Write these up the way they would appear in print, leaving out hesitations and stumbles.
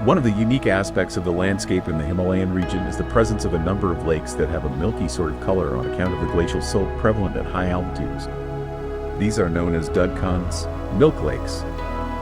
One of the unique aspects of the landscape in the Himalayan region is the presence of a number of lakes that have a milky sort of color on account of the glacial silt prevalent at high altitudes. These are known as Dudhkundas, milk lakes,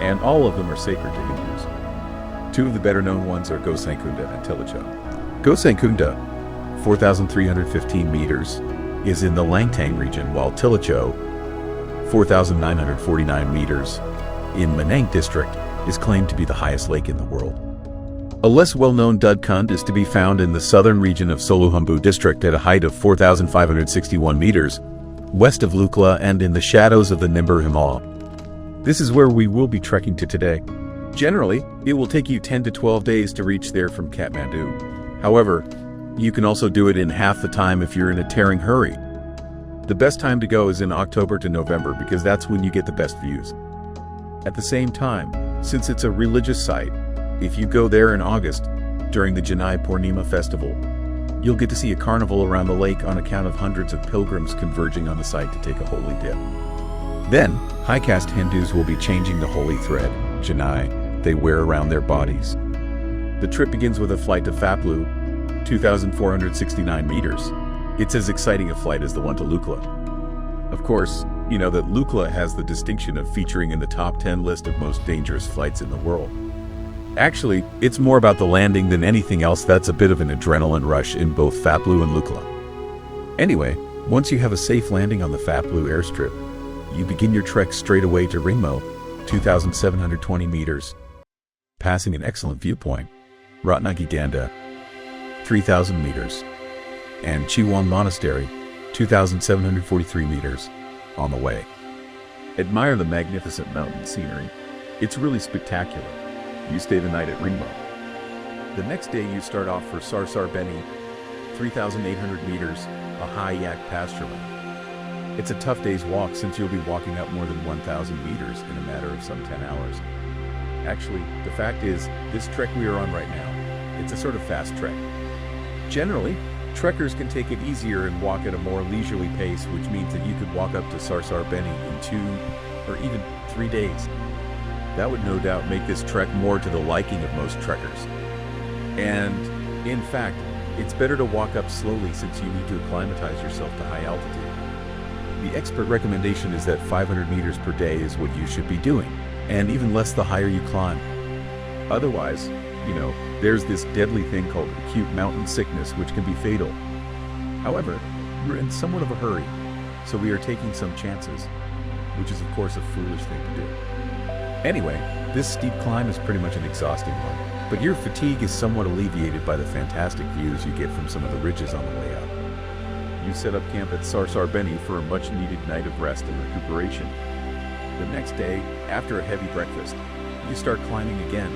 and all of them are sacred to Hindus. Two of the better known ones are Dudhkunda and Tilicho. Dudhkunda, 4,315 meters, is in the Langtang region, while Tilicho, 4,949 meters, in Manang district, is claimed to be the highest lake in the world. A less well-known Dudhkunda is to be found in the southern region of Solukhumbu district at a height of 4,561 meters, west of Lukla and in the shadows of the Nimba Himalaya. This is where we will be trekking to today. Generally, it will take you 10 to 12 days to reach there from Kathmandu. However, you can also do it in half the time if you're in a tearing hurry. The best time to go is in October to November because that's when you get the best views. At the same time, since it's a religious site, if you go there in August, during the Janai Purnima festival, you'll get to see a carnival around the lake on account of hundreds of pilgrims converging on the site to take a holy dip. Then, high-caste Hindus will be changing the holy thread, Janai, they wear around their bodies. The trip begins with a flight to Phaplu, 2,469 meters. It's as exciting a flight as the one to Lukla. Of course, you know that Lukla has the distinction of featuring in the top 10 list of most dangerous flights in the world. Actually, it's more about the landing than anything else. That's a bit of an adrenaline rush in both Phaplu and Lukla. Anyway, once you have a safe landing on the Phaplu airstrip, you begin your trek straight away to Ringmo, 2,720 meters, passing an excellent viewpoint, Ratnagi Danda, 3,000 meters, and Chiwan Monastery, 2,743 meters, on the way. Admire the magnificent mountain scenery. It's really spectacular. You stay the night at Ringmo. The next day you start off for Sarsar Beni, 3,800 meters, a high yak pasturement. It's a tough day's walk since you'll be walking up more than 1,000 meters in a matter of some 10 hours. Actually, the fact is, this trek we are on right now, it's a sort of fast trek. Generally, trekkers can take it easier and walk at a more leisurely pace, which means that you could walk up to Sarsar Beni in 2 or even 3 days. That would no doubt make this trek more to the liking of most trekkers. And, in fact, it's better to walk up slowly since you need to acclimatize yourself to high altitude. The expert recommendation is that 500 meters per day is what you should be doing, and even less the higher you climb. Otherwise, there's this deadly thing called acute mountain sickness which can be fatal. However, we're in somewhat of a hurry, so we are taking some chances, which is of course a foolish thing to do. Anyway, this steep climb is pretty much an exhausting one, but your fatigue is somewhat alleviated by the fantastic views you get from some of the ridges on the way up. You set up camp at Sarsar Beni for a much needed night of rest and recuperation. The next day, after a heavy breakfast, you start climbing again.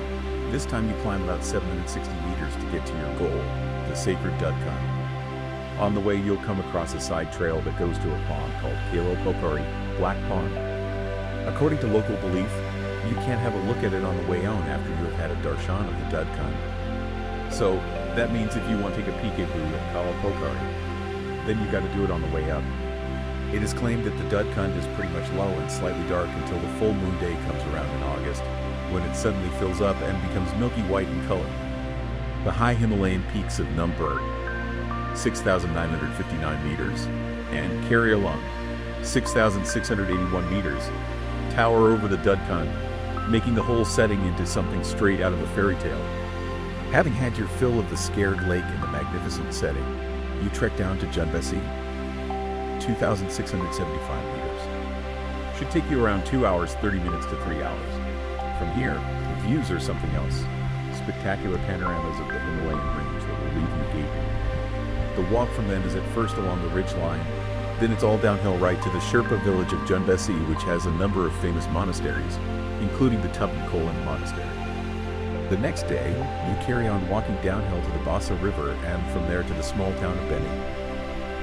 This time you climb about 760 meters to get to your goal, the sacred Dudhkunda. On the way you'll come across a side trail that goes to a pond called Kalo Pokari, Black Pond. According to local belief, you can't have a look at it on the way on after you have had a darshan of the Dudhkunda. So that means if you want to take a peekaboo at Kalo Pokari, then you got to do it on the way up. It is claimed that the Dudhkunda is pretty much low and slightly dark until the full moon day comes around in August, when it suddenly fills up and becomes milky white in color. The high Himalayan peaks of Numburg, 6,959 meters, and Karyalung, 6,681 meters, tower over the Dudhkunda, making the whole setting into something straight out of a fairy tale. Having had your fill of the scared lake and the magnificent setting, you trek down to Junbesi, 2,675 meters. Should take you around 2 hours, 30 minutes to 3 hours. From here, the views are something else. Spectacular panoramas of the Himalayan range that will leave you gaping. The walk from then is at first along the ridge line, then it's all downhill right to the Sherpa village of Junbesi, which has a number of famous monasteries, including the Tuppan Kolan Monastery. The next day, you carry on walking downhill to the Bassa River and from there to the small town of Beni.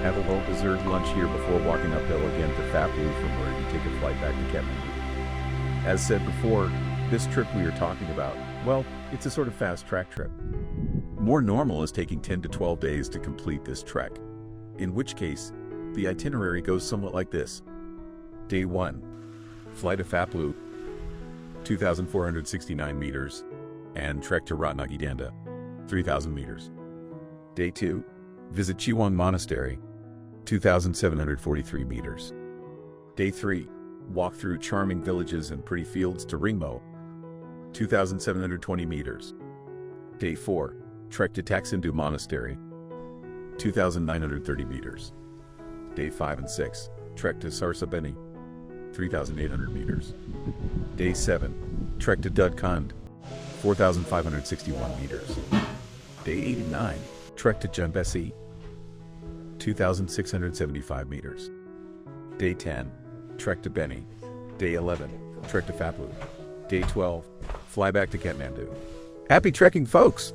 Have a little dessert lunch here before walking uphill again to Faplu, from where you take a flight back to Kathmandu. As said before, this trip we are talking about, well, it's a sort of fast track trip. More normal is taking 10 to 12 days to complete this trek, in which case, the itinerary goes somewhat like this. Day 1. Fly to Faplu, 2,469 meters, and trek to Ratnagidanda, 3,000 meters. Day 2. Visit Chiwang Monastery, 2,743 meters. Day 3. Walk through charming villages and pretty fields to Ringmo, 2,720 meters. Day 4. Trek to Taksindu Monastery, 2,930 meters. Day 5 and 6. Trek to Sarsa Beni, 3,800 meters. Day 7. Trek to Dudhkunda, 4,561 meters. Day 8 and 9. Trek to Junbesi, 2,675 meters. Day 10. Trek to Beni. Day 11. Trek to Faplu. Day 12. Fly back to Kathmandu. Happy trekking, folks!